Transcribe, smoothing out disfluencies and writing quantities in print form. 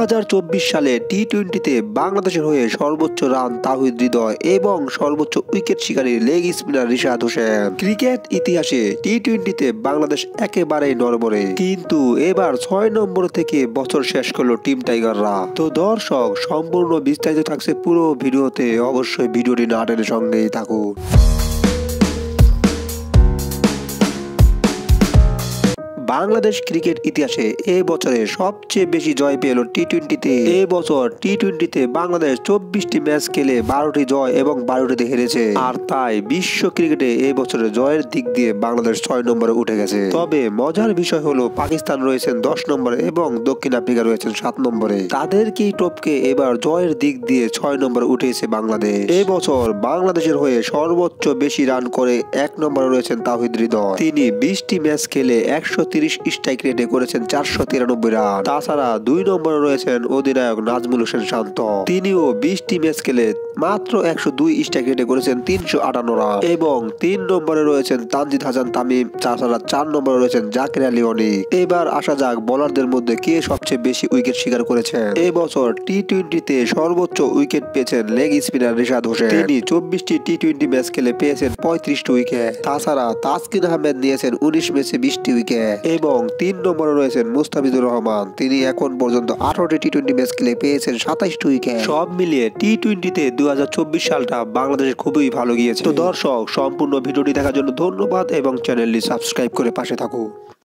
2024 সালে টি-20তে বাংলাদেশের হয়ে সর্বোচ্চ রান তাওহিদ হৃদয় এবং সর্বোচ্চ উইকেট শিকারী leg spinner Rishad Hossain. Cricket ইতিহাসে টি-20তে বাংলাদেশ একেবারেই নড়বড়ে, কিন্তু এবার 6 নম্বর থেকে বছর শেষ করলো টিম টাইগাররা। তো দর্শক, সম্পূর্ণ বিস্তারিত থাকছে পুরো ভিডিওতে, অবশ্যই ভিডিওটি না টেনে সঙ্গেই থাকুন। বাংলাদেশ ক্রিকেট ইতিহাসে এ বছরে সবচেয়ে বেশি জয় পেল টি-20তে। এ বছর টি-20তে বাংলাদেশ 24টি ম্যাচ খেলে 12টি জয় এবং 12টিতে হেরেছে। আর তাই বিশ্ব ক্রিকেটে এ বছরে জয়ের দিক দিয়ে বাংলাদেশ 6 নম্বরে উঠে গেছে। তবে মজার বিষয় হলো পাকিস্তান রয়েছেন 10 নম্বরে এবং দক্ষিণ আফ্রিকা রয়েছেন 7 নম্বরে। তাদেরকেই টপকে এবার জয়ের দিক দিয়ে 6 নম্বরে উঠেছে বাংলাদেশ। এ বছর বাংলাদেশের হয়ে সর্বোচ্চ বেশি রান করে 1 নম্বরে রয়েছেন তাওহিদ হৃদয়। তিনি 20টি ম্যাচ খেলে 130 স্ট্রাইক রেটে করেছেন 493 রান। তাছাড়া 2 নম্বরে রয়েছেন অধিনায়ক নাজমুল হোসেন শান্ত। তিনিও 20টি ম্যাচ খেলে মাত্র 102 স্ট্রাইক রেটে করেছেন 358 রান। এবং 3 নম্বরে রয়েছেন তানজিদ হাসান তামিম। তাছাড়া 4 নম্বরে রয়েছেন জাকির আলী অনিক। এবার আসা যাক বোলারদের মধ্যে কে সবচেয়ে বেশি উইকেট শিকার করেছেন। এবছর টি-20তে সর্বোচ্চ উইকেট পেয়েছেন লেগ স্পিনার রিশাদ হোসেন। তিনি 24টি টি-20 ম্যাচ খেলে পেয়েছেন 35টি উইকেট। তাছাড়া তাসকিন আহমেদ নিয়েছেন 19 ম্যাচে 20টি উইকেট। এবং 3 নম্বরে রয়েছেন মুস্তাফিজুর রহমান। তিনি এখন পর্যন্ত 18টি টি-20 ম্যাচ খেলে পেয়েছেন 27টি উইকেট। সব মিলিয়ে টি-20তে 2024 সালটা বাংলাদেশের খুবই ভালো গিয়েছে। তো দর্শক, সম্পূর্ণ ভিডিওটি দেখার জন্য ধন্যবাদ এবং চ্যানেলটি সাবস্ক্রাইব করে পাশে থাকুন।